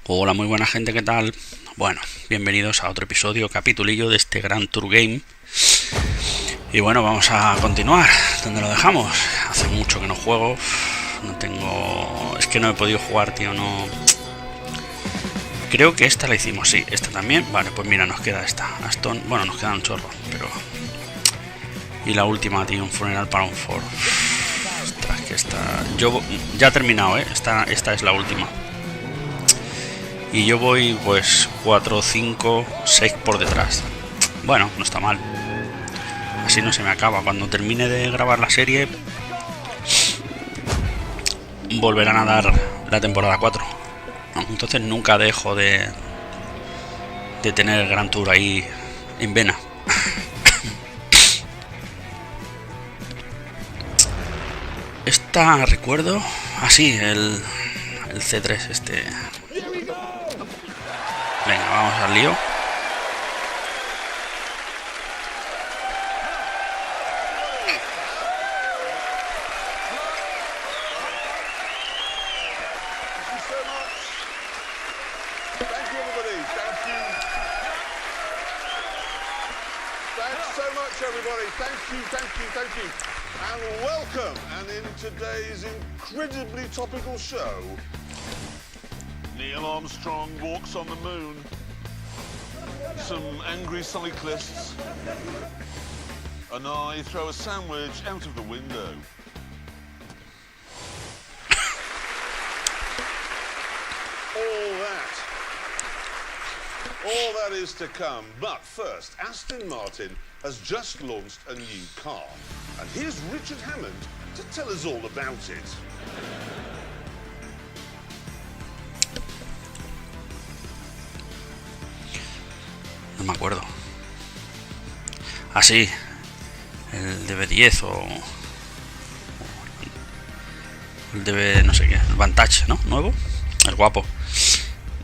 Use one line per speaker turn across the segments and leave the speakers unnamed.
Hola, muy buena gente, ¿qué tal? Bueno, bienvenidos a otro episodio, capitulillo de este Gran Tour Game. Y bueno, vamos a continuar donde lo dejamos. Hace mucho que no juego, no tengo... Es que no he podido jugar, tío, no... Creo que esta la hicimos, sí, esta también. Vale, pues mira, nos queda esta, Aston. Bueno, nos queda un chorro, pero... Y la última, tío, un funeral para un Ford. Ostras, que esta... Yo ya he terminado, esta es la última. Y yo voy pues 4, 5, 6 por detrás. Bueno, no está mal. Así no se me acaba. Cuando termine de grabar la serie, volverán a dar la temporada 4. Entonces nunca dejo de tener el Gran Tour ahí en vena. Esta recuerdo... Ah, sí, el C3 este... Venga, vamos al lío.
Thank you, and welcome. And in today's incredibly topical show, Neil Armstrong walks on the moon, some angry cyclists, and I throw a sandwich out of the window. All that is to come. But first, Aston Martin has just launched a new car. And here's Richard Hammond to tell us all about it.
No me acuerdo. Ah, sí. El DB10 o... El DB no sé qué. El Vantage, ¿no? Nuevo. El guapo.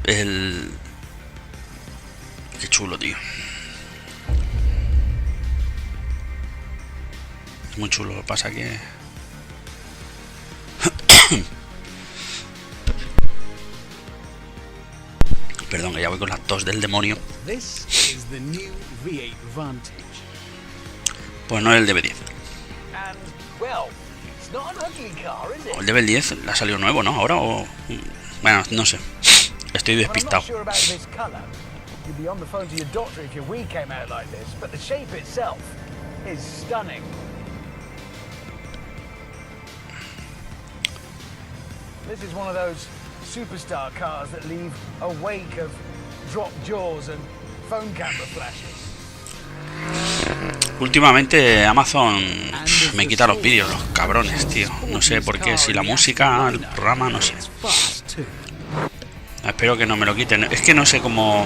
El... Qué chulo, tío. Es muy chulo. Lo que pasa que... Perdón, que ya voy con la tos del demonio. Pues no es el DB10. O el DB10 le ha salido nuevo, ¿no? Ahora o... Bueno, no sé. Estoy despistado.
You'd be on the phone to your doctor if your Wii came out like this, but the shape itself is stunning. This is one of those superstar cars that leave a wake of dropped jaws and phone camera flashes.
Últimamente Amazon me quita los vídeos, los cabrones, tío. No sé por qué, si la música, el programa, no sé. Espero que no me lo quiten. Es que no sé cómo...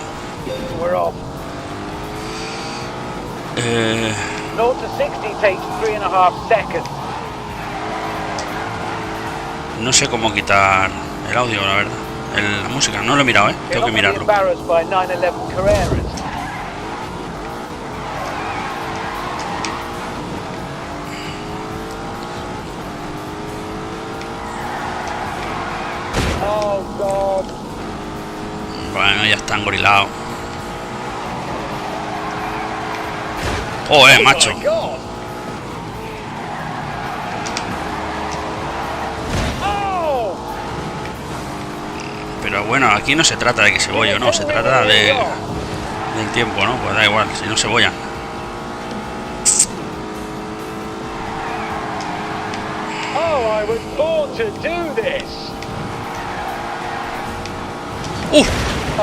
No sé cómo quitar el audio, la verdad. La música, no lo he mirado, tengo que mirarlo. Bueno, ya está engorilado. Macho. Pero bueno, aquí no se trata de que se bolle o no, se trata del tiempo, ¿no? Pues da igual, si no se bollan.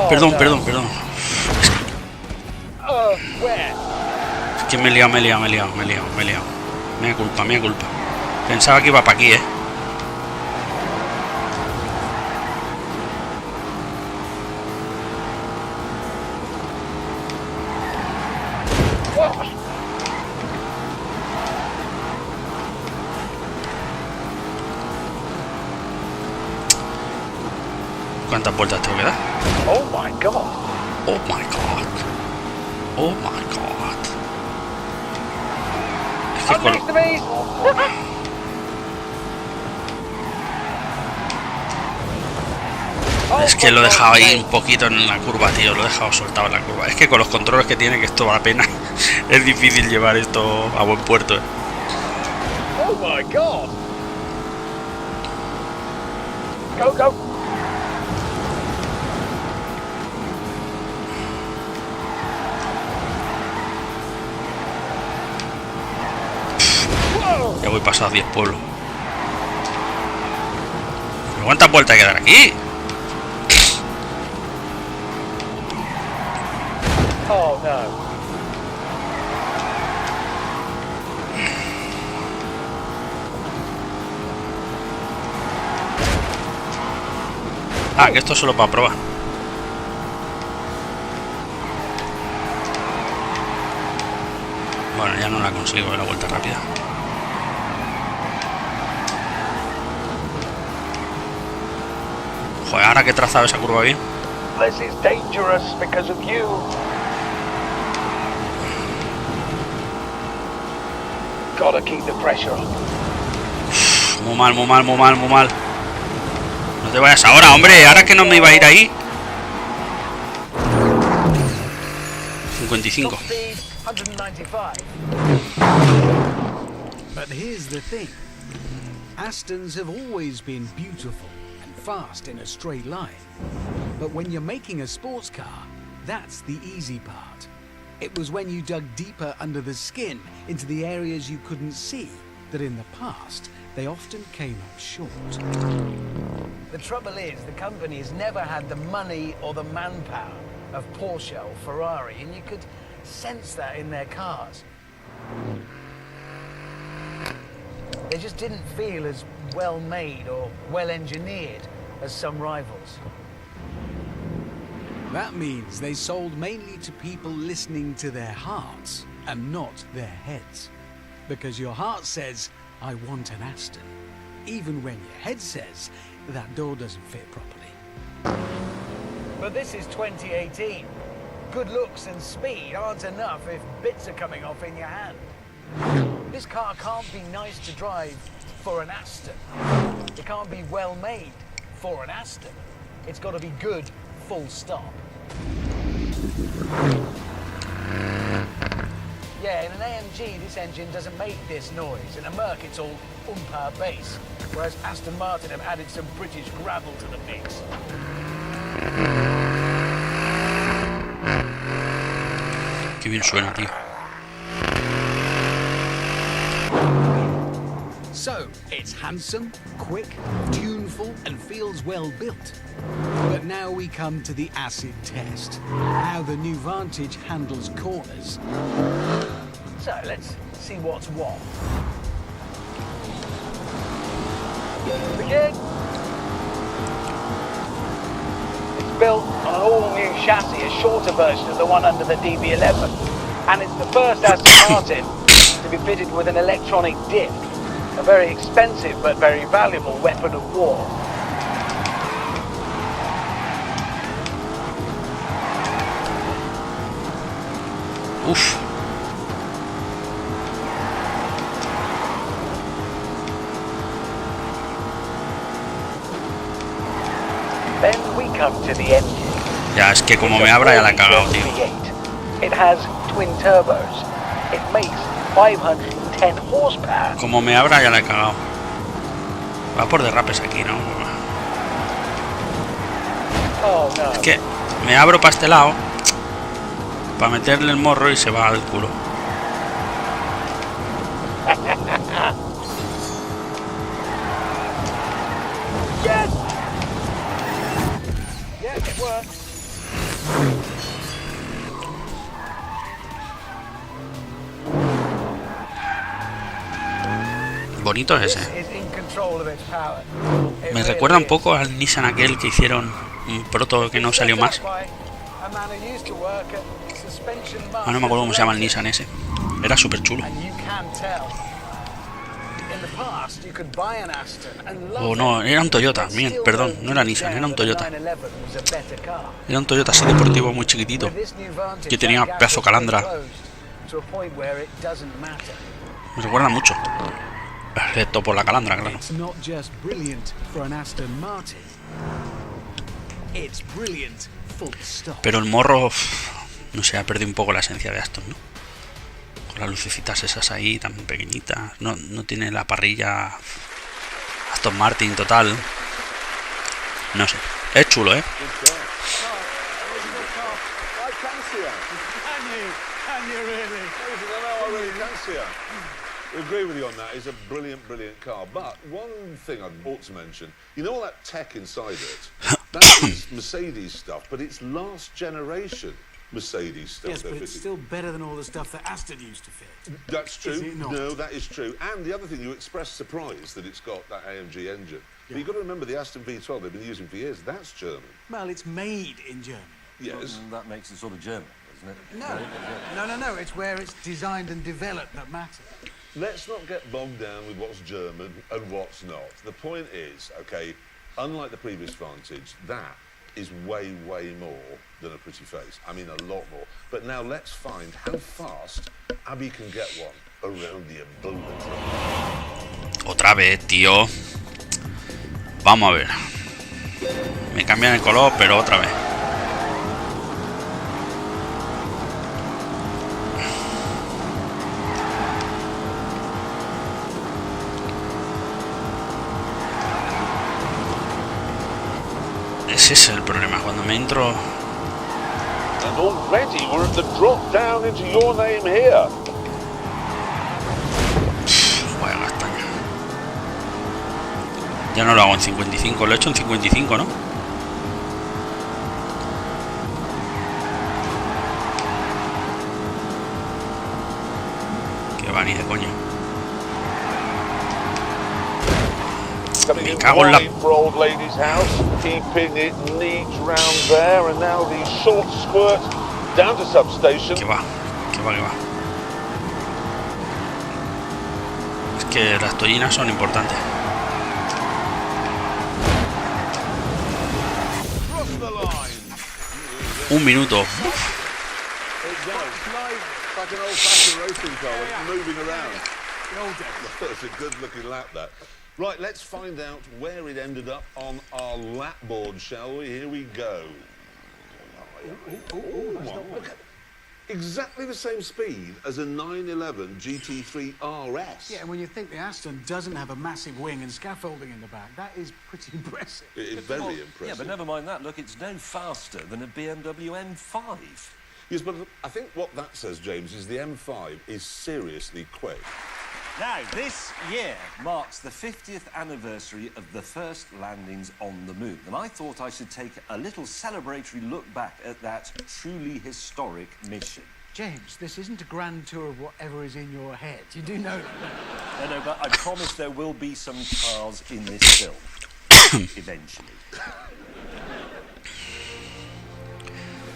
Perdón. Es que me he liado. Mea culpa. Pensaba que iba para aquí, ¿Cuántas vueltas tengo que dar?
Oh my god.
Es que con... Es que lo he dejado ahí un poquito en la curva, tío. Lo he dejado soltado en la curva. Es que con los controles que tiene, que esto vale la pena, es difícil llevar esto a buen puerto.
Oh my God. Go, go.
Ya voy pasado 10 pueblos. ¿Pero cuántas vueltas hay que dar aquí?
Oh no.
Ah, que esto es solo para probar. Bueno, ya no la consigo la vuelta rápida. Joder, ahora que he trazado esa curva bien.
This is dangerous because of you. Gotta keep the pressure on.
Muy mal, muy mal, muy mal, muy mal. No te vayas ahora, hombre. Ahora que no me iba a ir ahí. 55.
But here's the thing. Astons have always been beautiful and fast in a straight line. But when you're making a sports car, that's the easy part. It was when you dug deeper under the skin into the areas you couldn't see that in the past they often came up short.
The trouble is, the company has never had the money or the manpower of Porsche or Ferrari, and you could sense that in their cars. They just didn't feel as well made or well engineered as some rivals.
That means they sold mainly to people listening to their hearts and not their heads. Because your heart says, I want an Aston, even when your head says, that door doesn't fit properly.
But this is 2018. Good looks and speed aren't enough if bits are coming off in your hand. This car can't be nice to drive for an Aston. It can't be well made for an Aston. It's got to be good, full stop. Yeah, in an AMG, this engine doesn't make this noise. In a Merc, it's all power bass, whereas Aston Martin have added some British gravel to the mix.
Qué bien suena, tío.
So, it's handsome, quick, tuneful, and feels well built. But now we come to the acid test. How the new Vantage handles corners.
So, let's see what's what. Begin. It's built on an all-new chassis, a shorter version of the one under the DB11. And it's the first Aston Martin to be fitted with an electronic diff. A very expensive but very valuable weapon of war.
Uf.
Then we come to the engine.
Ya, es que como me abra ya la he cagado, tío.
It has twin turbos. It makes 510 horsepower.
Como me abra ya la he cagado. Va por derrapes aquí, ¿no?
Oh, no.
Es que me abro para este lado para meterle el morro y se va al culo.
Yes! Yeah, it works.
Bonito es ese.
Is in control of its power. It
Me
really
recuerda un
is.
poco al Nissan aquel que hicieron un proto que no salió más.
A man who used to work at suspension
Ah, no me acuerdo cómo se llama el Nissan ese. Era súper chulo.
And you can tell. In the past, you could buy an Aston and love
O no, era un Toyota.
it,
Bien,
still
perdón,
don't
no era
deep
Nissan,
down
era un
that the
Toyota.
911 was a better car.
Era un Toyota así deportivo muy chiquitito.
With this new Vantage,
Que tenía
that gap
pedazo
has been
calandra.
closed to a point where it doesn't matter.
Me recuerda mucho. Excepto por la calandra, claro.
It's not just brilliant for an Aston Martin. It's brilliant. Full stop.
Pero el morro, no sé, ha perdido un poco la esencia de Aston, ¿no? Con las lucecitas esas ahí tan pequeñitas. No tiene la parrilla Aston Martin total. No sé. Es chulo, ¿eh?
I agree with you on that. It's a brilliant, brilliant car. But one thing I ought to mention, you know all that tech inside it? That's Mercedes stuff, but it's last generation Mercedes stuff.
Yes, but it's still better than all the stuff that Aston used to fit.
That's true.
Is it not?
No, that is true. And the other thing, you expressed surprise that it's got that AMG engine. But you've got to remember the Aston V12 they've been using for years. That's German.
Well, it's made in Germany.
Yes.
That makes it sort of German, doesn't it?
No. It's where it's designed and developed that matters.
Let's not get bogged down with what's German and what's not. The point is, okay, unlike the previous Vantage, that is way, way more than a pretty face. I mean, a lot more. But now let's find how fast Abby can get one around the ambulatory.
Otra vez, tío. Vamos a ver. Me cambian el color, pero otra vez. Ese es el problema, cuando me entro...
And already we're at the drop down into your name here.
Vaya castaña. Ya no lo hago en 55, lo he hecho en 55, ¿no? Que va ni de coño. Me cago en la...
For old lady's house, keeping it neat round there, and now the short squirt down to substation.
Que va. Es que las tollinas son importantes.
Cross the line.
Un minuto.
It does. Like an old-fashioned racing car, it's moving around. It's a good-looking lap, that. Right, let's find out where it ended up on our lap board, shall we? Here we go. Look at exactly the same speed as a 911 GT3 RS.
Yeah, and when you think the Aston doesn't have a massive wing and scaffolding in the back, that is pretty impressive.
It is very impressive.
Yeah, but never mind that. Look, it's no faster than a BMW M5.
Yes, but I think what that says, James, is the M5 is seriously quick.
Now, this year marks the 50th anniversary of the first landings on the moon. And I thought I should take a little celebratory look back at that truly historic mission.
James, this isn't a grand tour of whatever is in your head. You do know that.
No, but I promise there will be some cars in this film. Eventually.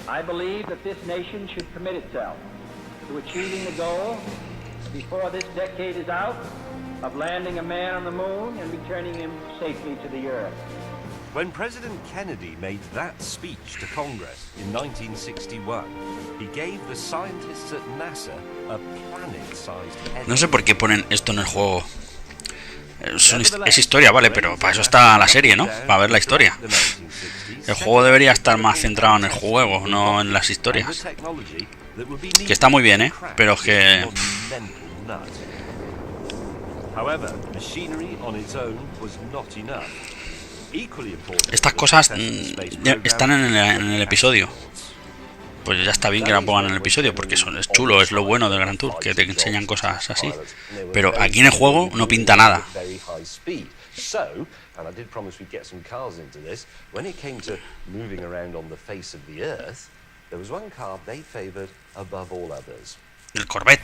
I believe that this nation should commit itself to achieving the goal before this decade is out of landing a man on the moon and returning him safely to the Earth.
When President Kennedy made that speech to Congress in 1961, he gave the scientists at NASA a planet-sized head.
No sé por qué ponen esto en el juego. Es historia, vale, pero para eso está la serie, ¿no? Para ver la historia. El juego debería estar más centrado en el juego, no en las historias. Que está muy bien, ¿eh? Pero es que... Estas cosas están en el episodio. Pues ya está bien que la pongan en el episodio, porque es chulo, es lo bueno del Grand Tour, que te enseñan cosas así. Pero aquí en el juego no pinta nada.
And I did promise we'd get some cars into this. When it came to moving around on the face of the Earth, there was one car they favoured above all others.
El Corvette.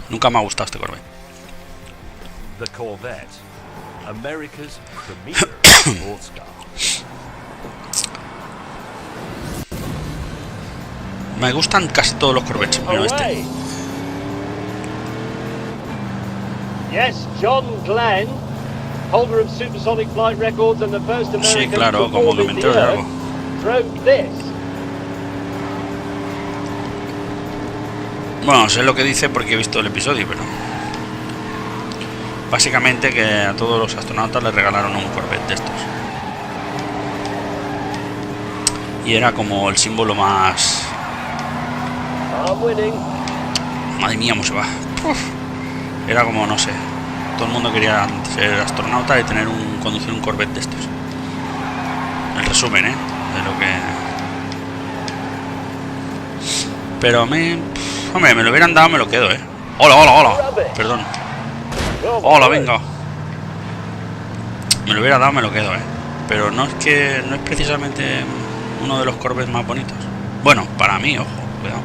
Nunca me ha gustado este Corvette.
The Corvette, America's premier sports car.
Me gustan casi todos los Corvettes, pero este.
Yes, John Glenn, holder of supersonic flight records and the first American
Sí, claro, como que me entero de algo.
drove this.
Bueno, sé lo que dice porque he visto el episodio, pero... Básicamente que a todos los astronautas les regalaron un Corvette de estos. Y era como el símbolo más... Madre mía, cómo se va. Uf. Era como, no sé, todo el mundo quería ser astronauta y conducir un Corvette de estos. El resumen, de lo que... Pero a mí... Hombre, me lo hubieran dado, me lo quedo, Hola, hola, hola. Perdón. Hola, venga. Me lo hubiera dado, me lo quedo, Pero no es precisamente uno de los Corvettes más bonitos. Bueno, para mí, ojo, cuidado.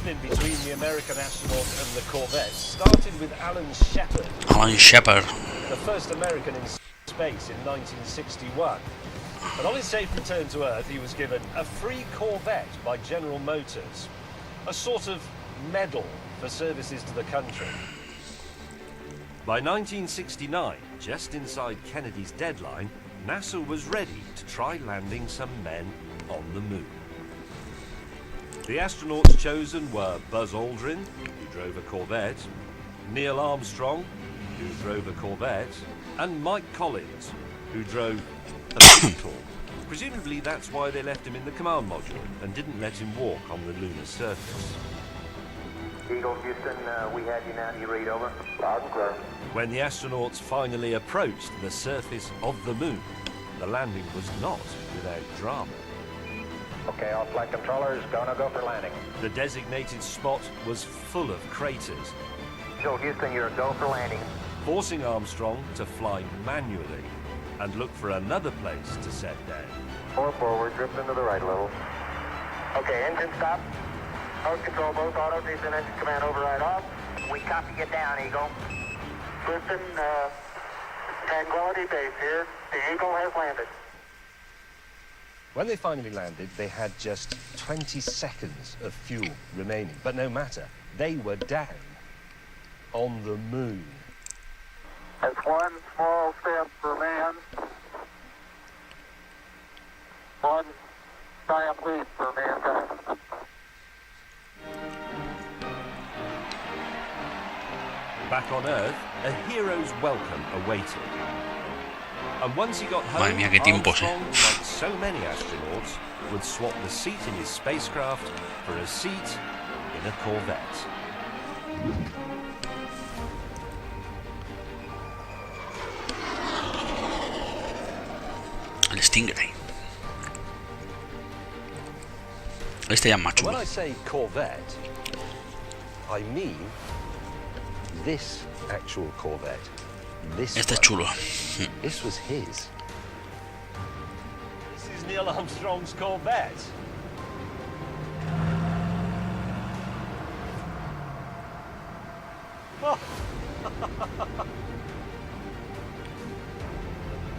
In between the American astronaut and the Corvette started with Alan Shepard.
Alan Shepard,
the first American in space in 1961. And on his safe return to Earth, he was given a free Corvette by General Motors, a sort of medal for services to the country. By 1969, just inside Kennedy's deadline, NASA was ready to try landing some men on the moon. The astronauts chosen were Buzz Aldrin, who drove a Corvette, Neil Armstrong, who drove a Corvette, and Mike Collins, who drove a Beetle. Presumably that's why they left him in the command module and didn't let him walk on the lunar surface.
Eagle, Houston, we have you now. You read over? Loud and clear.
When the astronauts finally approached the surface of the moon, the landing was not without drama.
Okay, all flight controllers, gonna go for landing.
The designated spot was full of craters,
Eagle, Houston, you're a go for landing.
forcing Armstrong to fly manually and look for another place to set down.
4 forward, drift into the right a little. Okay, engine stop. Nose control, both autos, Houston, engine command override off. We copy you down, Eagle. Houston, Tranquility Base here. The Eagle has landed.
When they finally landed, they had just 20 seconds of fuel remaining. But no matter, they were down on the moon.
That's one small step for man, one giant leap for mankind.
Back on Earth, a hero's welcome awaited. And once he got home,
Madre mía, qué tiempos,
Armstrong, like so many astronauts, would swap the seat in his spacecraft for a seat in a Corvette.
el Stingray. Este ya es más
When
chulo.
I say Corvette, I mean this actual Corvette. This
Este es
one.
chulo.
This was his. This is Neil Armstrong's Corvette.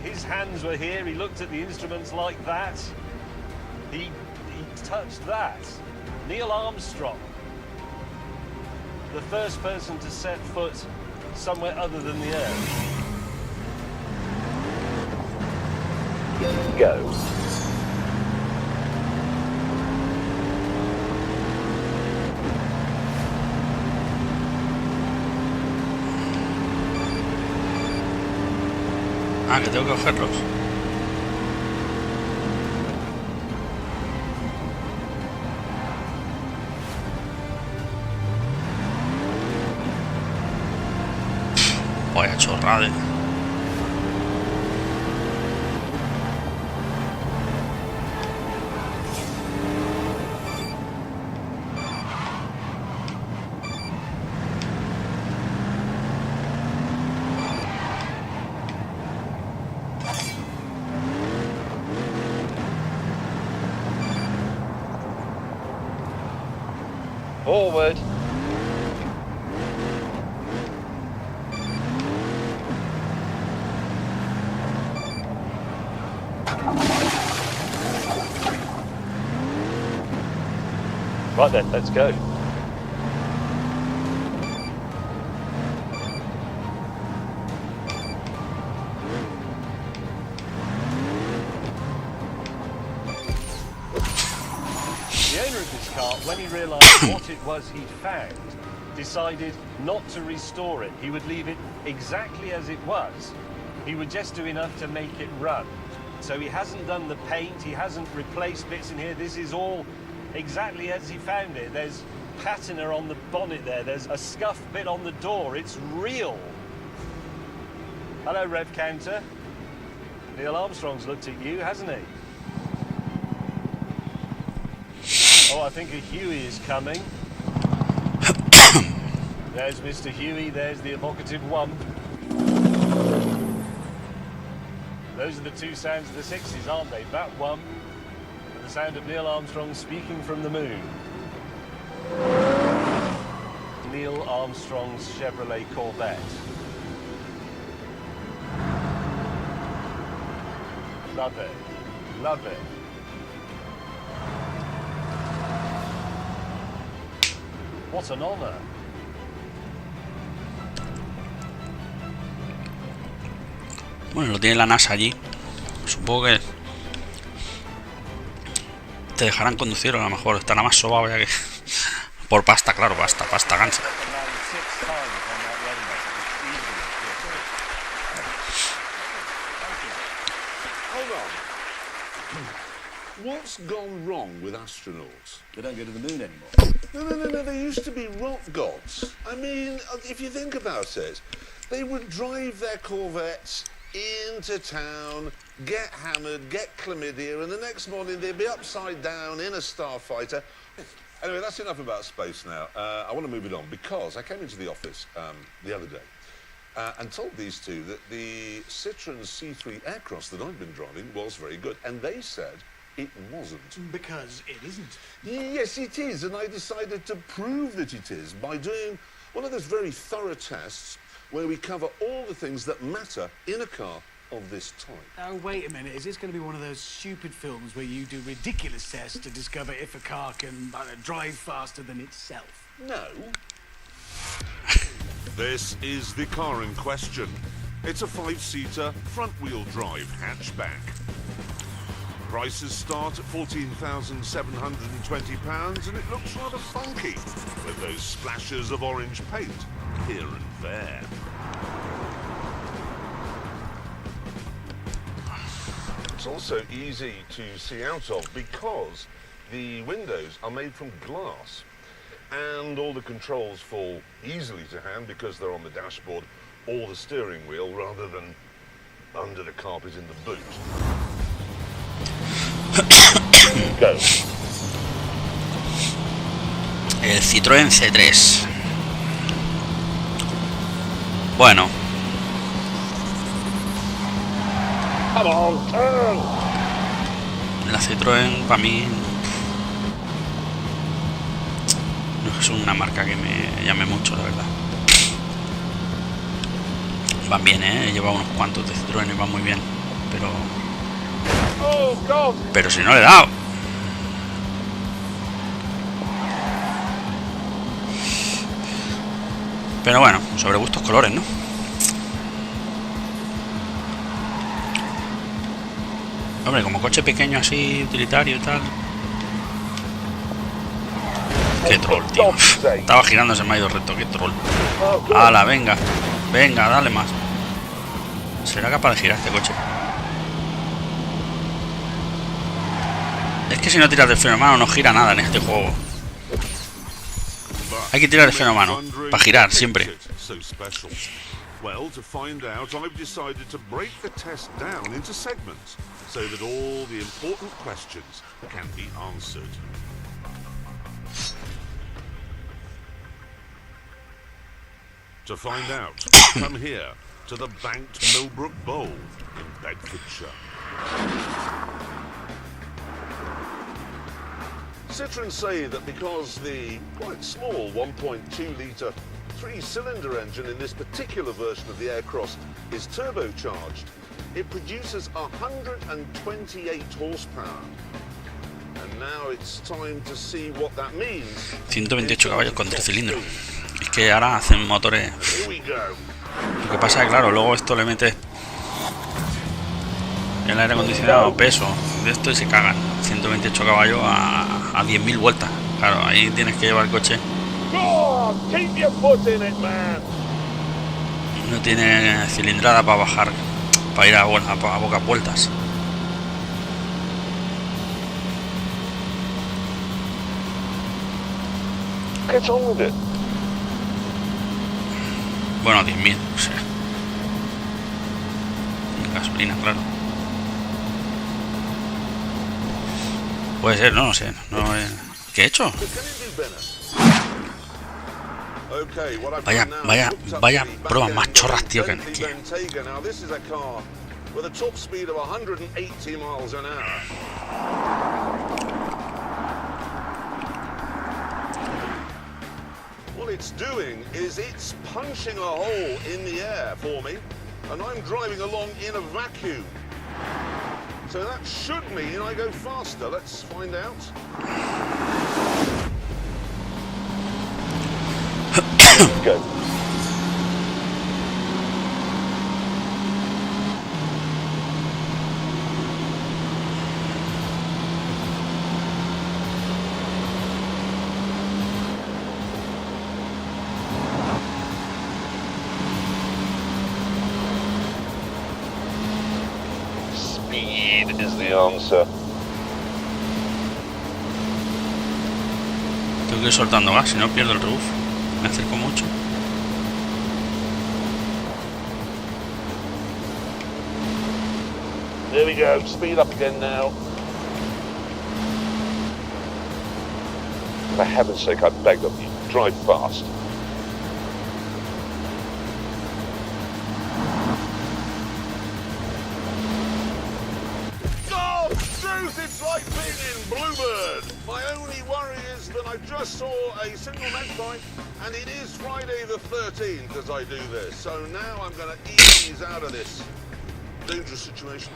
His hands were here, he looked at the instruments like that. He touched that. Neil Armstrong. The first person to set foot somewhere other than the Earth. Go.
Ah, que tengo que cogerlos. Vaya chorrada.
Forward. Right then, let's go. car, when he realised what it was he'd found, decided not to restore it. He would leave it exactly as it was. He would just do enough to make it run. So he hasn't done the paint, he hasn't replaced bits in here. This is all exactly as he found it. There's patina on the bonnet there. There's a scuff bit on the door. It's real. Hello, Rev Counter. Neil Armstrong's looked at you, hasn't he? Oh, I think a Huey is coming. There's Mr. Huey, there's the evocative wump. Those are the two sounds of the 60s, aren't they? That wump and the sound of Neil Armstrong speaking from the moon. Neil Armstrong's Chevrolet Corvette. Love it. Love it. What an honor.
Bueno, lo tiene la NASA allí. Supongo que te dejarán conducir, o a lo mejor estará más sobado ya que... Por pasta, claro, pasta gansa.
What's gone wrong with astronauts?
They don't go to the moon anymore.
No, they used to be rock gods. I mean, if you think about it, they would drive their Corvettes into town, get hammered, get chlamydia, and the next morning they'd be upside down in a starfighter. Anyway, that's enough about space now. I want to move it on because I came into the office the other day and told these two that the Citroen C3 Aircross that I've been driving was very good, and they said it wasn't.
Because it isn't.
Yes, it is, and I decided to prove that it is by doing one of those very thorough tests where we cover all the things that matter in a car of this type.
Oh, wait a minute. Is this going to be one of those stupid films where you do ridiculous tests to discover if a car can drive faster than itself?
No. This is the car in question. It's a 5-seater, front-wheel drive hatchback. Prices start at £14,720 and it looks rather funky, with those splashes of orange paint here and there. It's also easy to see out of because the windows are made from glass and all the controls fall easily to hand because they're on the dashboard or the steering wheel rather than under the carpet in the boot. Go.
El Citroen C3. Bueno.
Come on, turn.
La Citroen para mí no es una marca que me llame mucho, la verdad. Van bien, he llevado unos cuantos de Citroën y van muy bien, pero si no le he dado. Pero bueno, sobre gustos colores, ¿no? Hombre, como coche pequeño así, utilitario y tal. Qué troll, tío. Estaba girando, se me ha ido recto, qué troll. ¡Hala, venga! Venga, dale más. ¿Será capaz de girar este coche? Es que si no tiras del freno a mano no gira nada en este juego. Hay que tirar el freno a mano para girar siempre.
Well, to find out, I've decided to break the test down into segments so that all the important questions can be answered. To find out, come here to the banked Millbrook Bowl in Bedfordshire. Citroen say that because the quite small 1.2-litre 3-cylinder engine in this particular version of the Aircross is turbocharged, it produces 128 horsepower. And now it's time to see what that means.
128 caballos con 3 cilindros. Es que ahora hacen motores. Lo que pasa es que claro, luego esto le metes el aire acondicionado, peso de esto y se cagan. 128 caballos a 10.000 vueltas. Claro, ahí tienes que llevar el coche.
God, keep your foot in it, man.
No tiene cilindrada para bajar, para ir a pocas vueltas.
Get on with it.
Bueno, 10.000, o sea. Sin gasolina, claro. Puede ser, no sé. No, ¿qué he hecho? Vaya pruebas más chorras, tío, que...
What it's doing is it's punching a hole in the air for me, and I'm driving along in a vacuum. So that should mean I go faster. Let's find out. Go. Speed is the answer.
Tengo que ir soltando gas, si no pierdo el rebufo. Me acerco mucho.
There we go. Speed up again now. For heaven's sake, I beg of you, drive fast. God, truth, it's like being in Bluebird. My only worry is that I just saw a single magpie, and it is Friday the 13th as I do this. So now I'm going to ease out of this dangerous situation.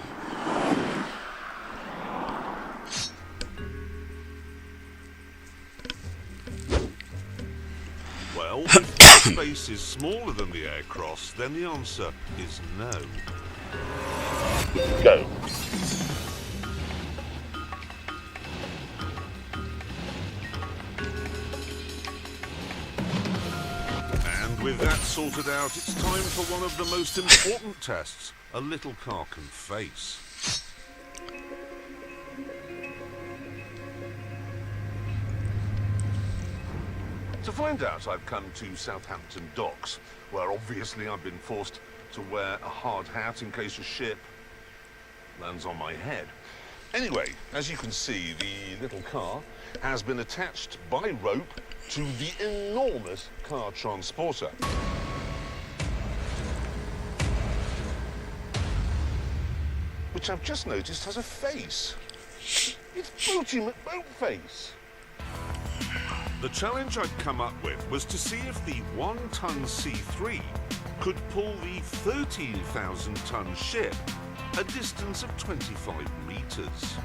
Well, if the space is smaller than the Aircross, then the answer is no. Go. And with that sorted out, it's time for one of the most important tests a little car can face. To find out, I've come to Southampton Docks, where obviously I've been forced to wear a hard hat in case a ship lands on my head. Anyway, as you can see, the little car has been attached by rope to the enormous car transporter. Which I've just noticed has a face. It's Booty McBoatface. The challenge I'd come up with was to see if the 1-ton C3 could pull the 13,000-ton ship a distance of 25 meters.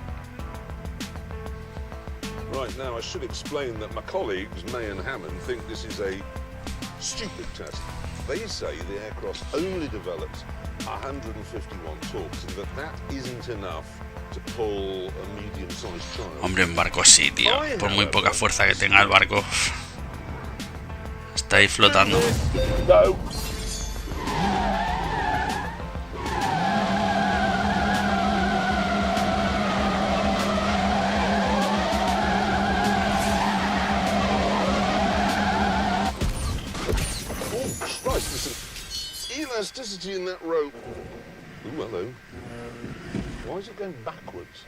Right, now I should explain that my colleagues, May and Hammond, think this is a stupid test. They say the Aircross only developed 151 torques and that isn't enough to pull a medium-sized child.
Hombre, en barco sí, tío. Por muy poca fuerza que tenga el barco, está ahí flotando.
Go. Christ, there's an elasticity in that rope. Ooh, hello. Why is it going backwards?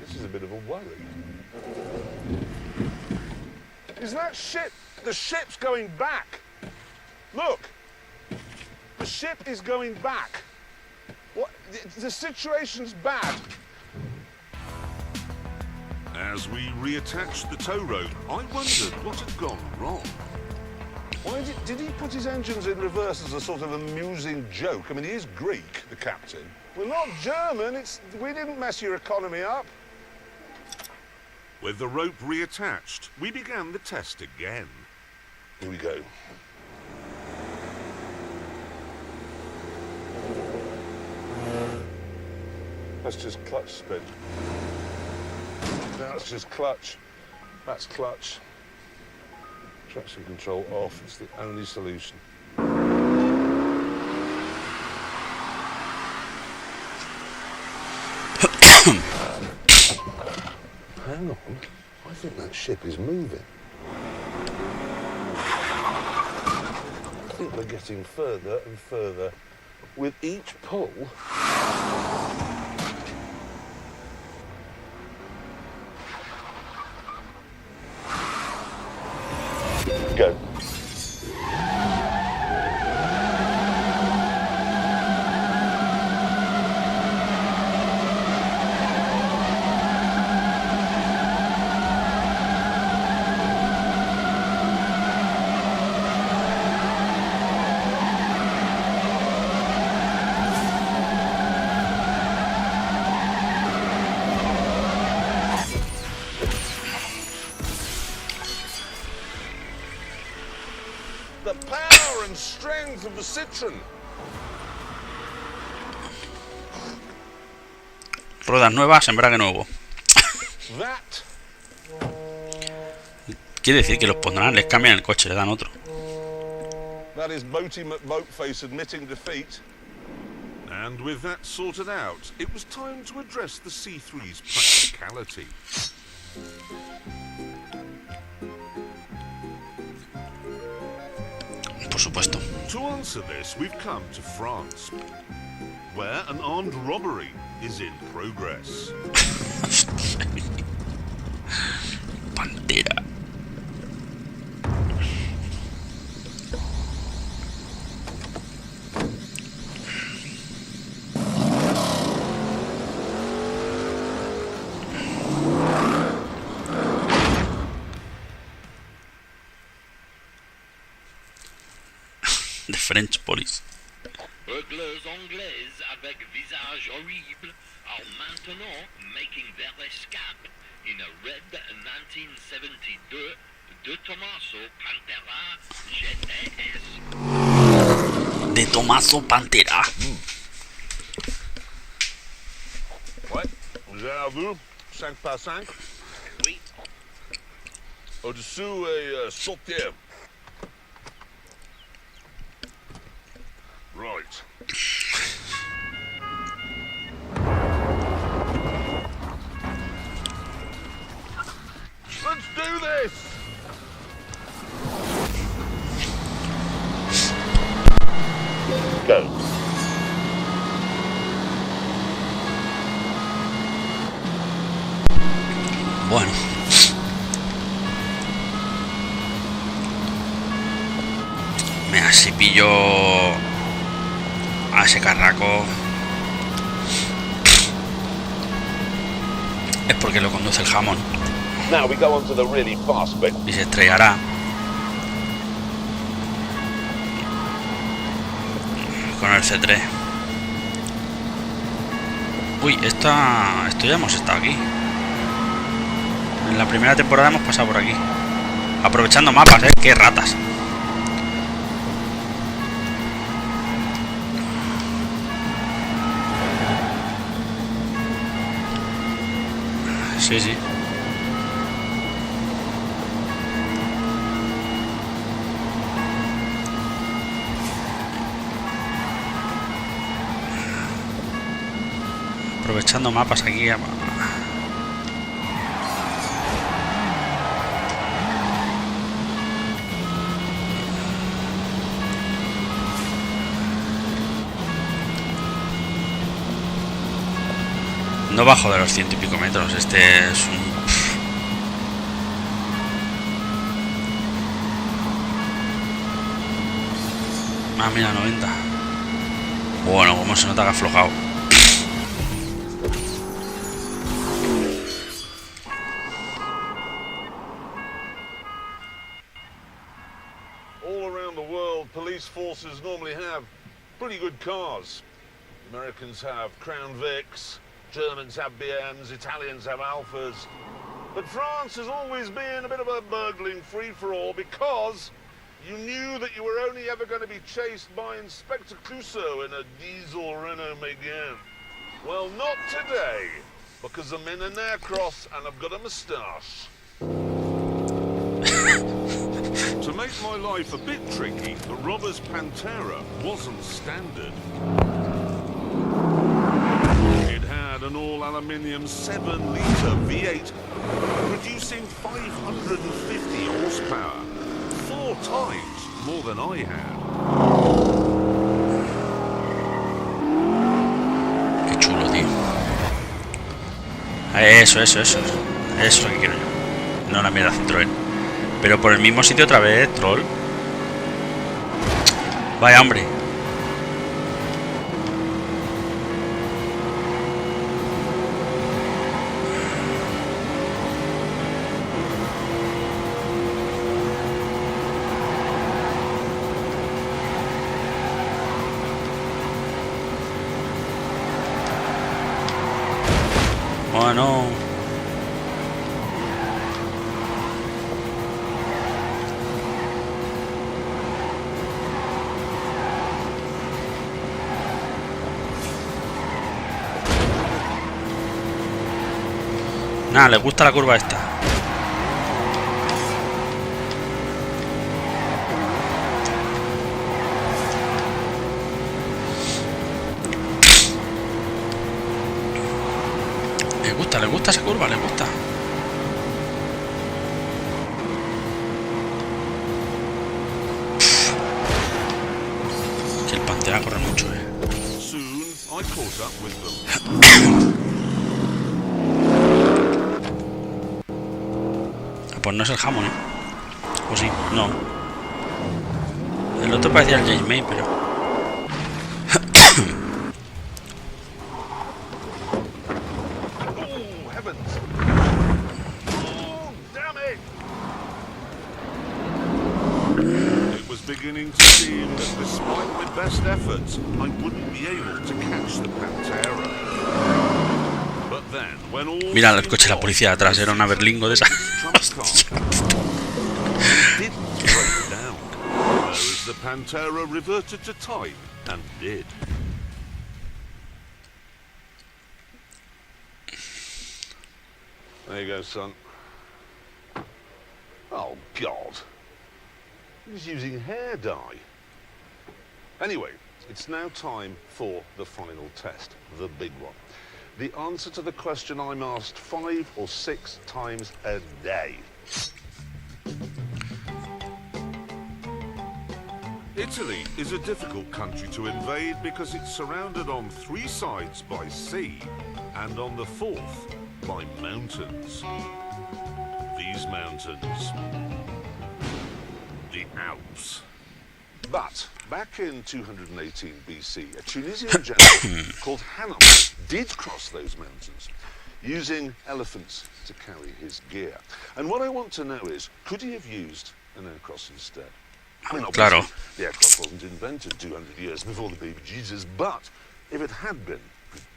This is a bit of a worry. Is that ship? The ship's going back. Look. The ship is going back. What? The situation's bad. As we reattached the tow rope, I wondered what had gone wrong. Why did he put his engines in reverse as a sort of amusing joke? I mean, he is Greek, the captain. We're not German. We didn't mess your economy up. With the rope reattached, we began the test again. Here we go. That's just clutch spin. That's just clutch. That's clutch. Traction control off. It's the only solution. Hang on. I think that ship is moving. I think we're getting further and further with each pull. Go. The power and strength of the Citroen.
Ruedas nuevas, embrague nuevo.
That.
Quiere decir que los pondrán, les cambian el coche, le dan otro.
That is Boaty McBoatface admitting defeat. And with that sorted out, it was time to address the C3's practicality.
Por supuesto.
To answer this, we've come to France, where an armed robbery is in progress.
Pantera. The French police.
Burglars anglaises avec visage horrible are maintenant making their escape in a red 1972 de Tomaso Pantera GT5.
De Tomaso Pantera.
Ouais, vous avez vu 5x5?
Oui.
Au-dessous est sortir. Right. Let's do this! Go.
Bueno. Mira, si pillo a ese carraco es porque lo conduce el jamón.
Now we go on to the really fast bit.
Y se estrellará con el C3. Uy, esto ya hemos estado aquí. En la primera temporada hemos pasado por aquí. Aprovechando mapas, qué ratas. Sí, sí. Aprovechando mapas aquí. No bajo de los 100 y pico metros. Este es un... Ah, mira, 90. Bueno, como se nota que ha aflojado.
All around the world, police forces normally have pretty good cars. Americans have Crown Vics, Germans have BMs, Italians have Alphas. But France has always been a bit of a burgling free-for-all because you knew that you were only ever going to be chased by Inspector Clouseau in a diesel Renault Megane. Well, not today, because I'm in an Aircross and I've got a moustache. To make my life a bit tricky, the robber's Pantera wasn't standard. It had an all-aluminium 7-litre V8 producing 550 horsepower, 4 times more than I had.
Qué chulo, tío. Eso es lo que quiero yo. No la mierda Citroën. Pero por el mismo sitio otra vez, troll. Vaya hombre. Bueno. Nada, les gusta la curva esta. Les gusta esa curva, les gusta. Que el Pantera corre mucho, Pues no es el jamón, o sí, no. El otro parecía el James May, pero...
Beginning to seem that despite my best efforts, I wouldn't be able to catch the Pantera. But then, when all
Mira el coche de la policía de atrás, era una berlingo de esa.
didn't break down, whereas the Pantera reverted to type and did. There you go, son. Oh, God. He's using hair dye. Anyway, it's now time for the final test, the big one. The answer to the question I'm asked 5 or 6 times a day. Italy is a difficult country to invade because it's surrounded on 3 sides by sea and on the 4th by mountains. These mountains, the Alps. But back in 218 BC, a Tunisian general called Hanno did cross those mountains using elephants to carry his gear. And what I want to know is, could he have used an aircross instead? I mean,
Claro.
the aircross wasn't invented 200 years before the baby Jesus, but if it had been,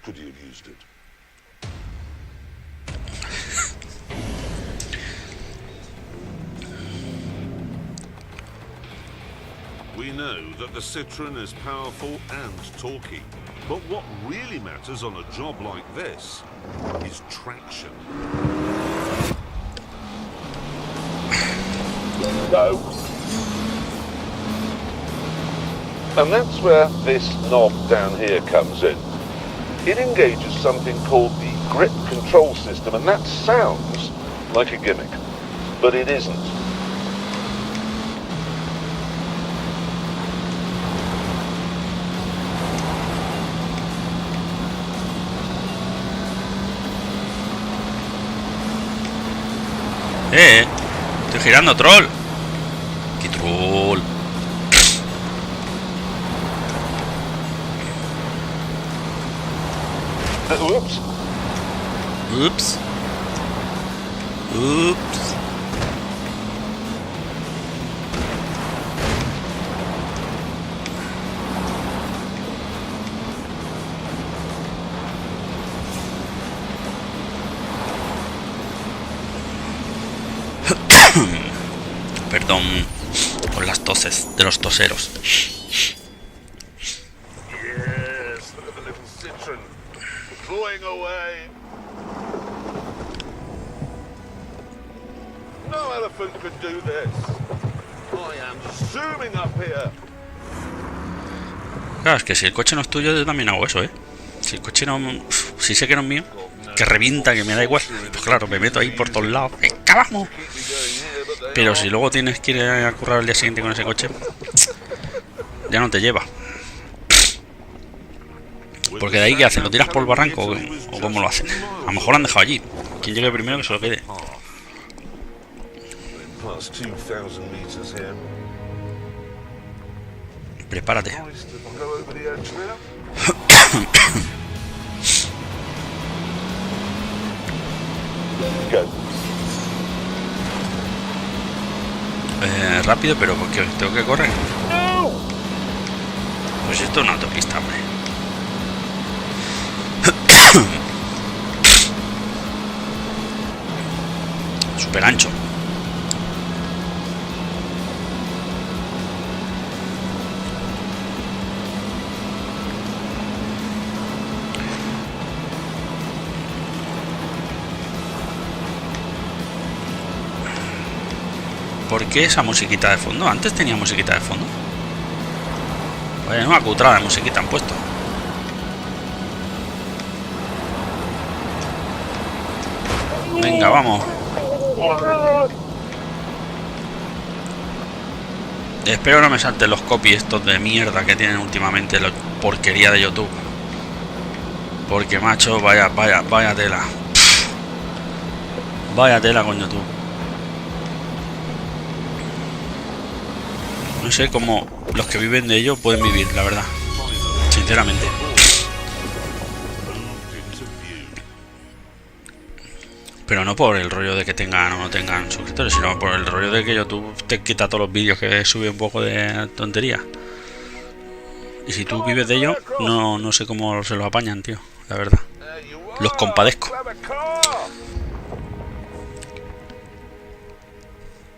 could he have used it? We know that the Citroen is powerful and torquey, but what really matters on a job like this is traction. Go! And that's where this knob down here comes in. It engages something called the grip control system, and that sounds like a gimmick, but it isn't.
Estoy girando, troll. ¡Qué troll!
Oops.
Oops. Oops. Perdón por las toses de los toseros.
Yes, look at the little Citroen flying away. No elephant could do this.
Claro, es que si el coche no es tuyo, yo también hago eso, ¿eh? Si el coche no... Si sé que no es mío, que revienta, que me da igual, pues claro, me meto ahí por todos lados. ¡Venga, vamos! Pero si luego tienes que ir a currar el día siguiente con ese coche, ya no te lleva. Porque de ahí, ¿qué hacen? ¿Lo tiras por el barranco o cómo lo hacen? A lo mejor lo han dejado allí. Quien llegue primero que se lo quede. Prepárate. Rápido, pero porque tengo que correr. Pues esto es una autopista, hombre. Súper ancho. ¿Por qué esa musiquita de fondo? Antes tenía musiquita de fondo. Vaya, una cutrada de musiquita han puesto. Venga, vamos. Espero no me salten los copies estos de mierda que tienen últimamente la porquería de YouTube. Porque, macho, vaya tela. Vaya tela con YouTube. No sé cómo los que viven de ello pueden vivir, la verdad. Sinceramente. Pero no por el rollo de que tengan o no tengan suscriptores, sino por el rollo de que YouTube te quita todos los vídeos que sube un poco de tontería. Y si tú vives de ello, no sé cómo se lo apañan, tío. La verdad. Los compadezco.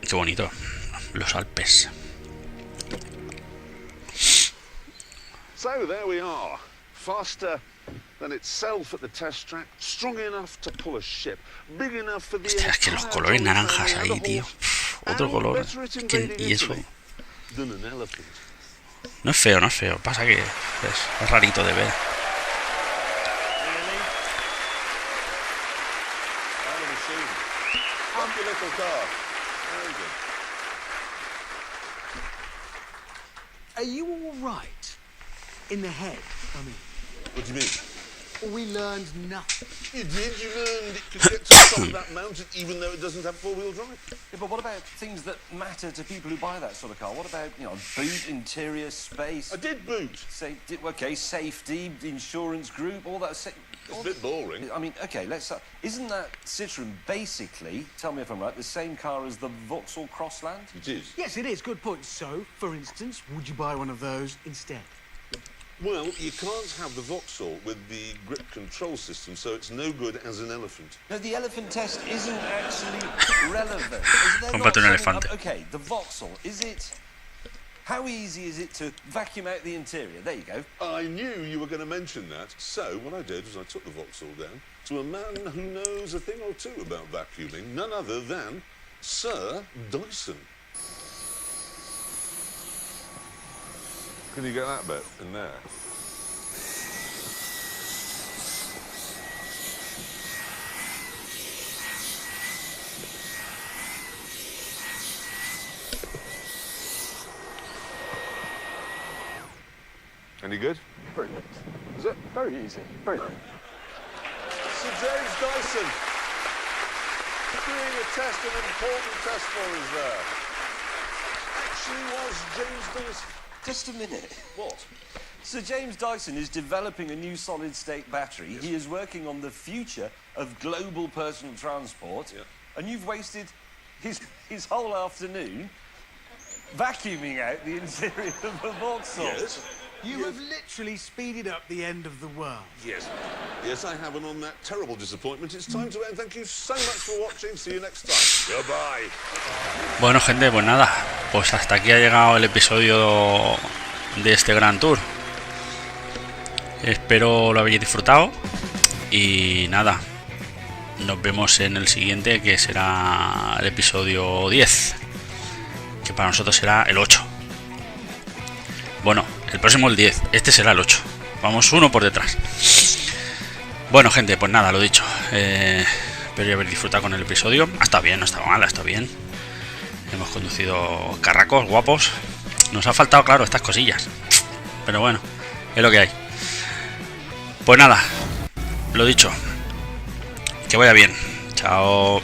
Qué bonito. Los Alpes.
So there we are, faster than itself at the test track, strong enough to pull a ship, big enough for the...
Hostia, es que los colores naranjas ahí, tío. Otro color. Y eso... No es feo, no es feo. Pasa que es rarito de ver.
Are you all right? In the head, I mean.
What do you mean?
We learned nothing.
You did? You learned it could get to the top of that mountain even though it doesn't have four-wheel drive?
Yeah, but what about things that matter to people who buy that sort of car? What about, boot, interior, space?
I did boot.
Okay, safety, insurance group, all that.
It's a bit boring.
I mean, okay, let's... isn't that Citroen basically, tell me if I'm right, the same car as the Vauxhall Crossland?
It is.
Yes, it is. Good point. So, for instance, would you buy one of those instead?
Well, you can't have the Vauxhall with the grip control system, so it's no good as an elephant.
No, the elephant test isn't actually relevant.
Cómprate un elefante.
Okay, the Vauxhall, is it... How easy is it to vacuum out the interior? There you go.
I knew you were going to mention that, so what I did was I took the Vauxhall down to a man who knows a thing or two about vacuuming, none other than Sir Dyson. Can you get that bit in there? Any good?
Brilliant.
Is it?
Very easy. Brilliant.
Sir James Dyson doing a test, an important test for us there. Actually was James Dyson.
Just a minute.
What?
Sir James Dyson is developing a new solid-state battery.
Yes.
He is working on the future of global personal transport.
Yeah.
And you've wasted his whole afternoon vacuuming out the interior of the Vauxhall.
Yes.
You have literally speeded up the end of the world.
Yes. Yes, I have, and on that terrible disappointment, it's time to end. Thank you so much for watching. See you next time. Goodbye.
Bueno, gente, pues nada. Pues hasta aquí ha llegado el episodio de este Gran Tour. Espero lo hayáis disfrutado. Y nada. Nos vemos en el siguiente, que será el episodio 10. que para nosotros será el 8. Bueno, el próximo el 10, este será el 8. Vamos uno por detrás. Bueno, gente, pues nada, lo dicho. Espero haber disfrutado con el episodio. Ha estado bien, no estaba mal, ha estado bien. Hemos conducido carracos guapos. Nos ha faltado, claro, estas cosillas. Pero bueno, es lo que hay. Pues nada, lo dicho. Que vaya bien. Chao.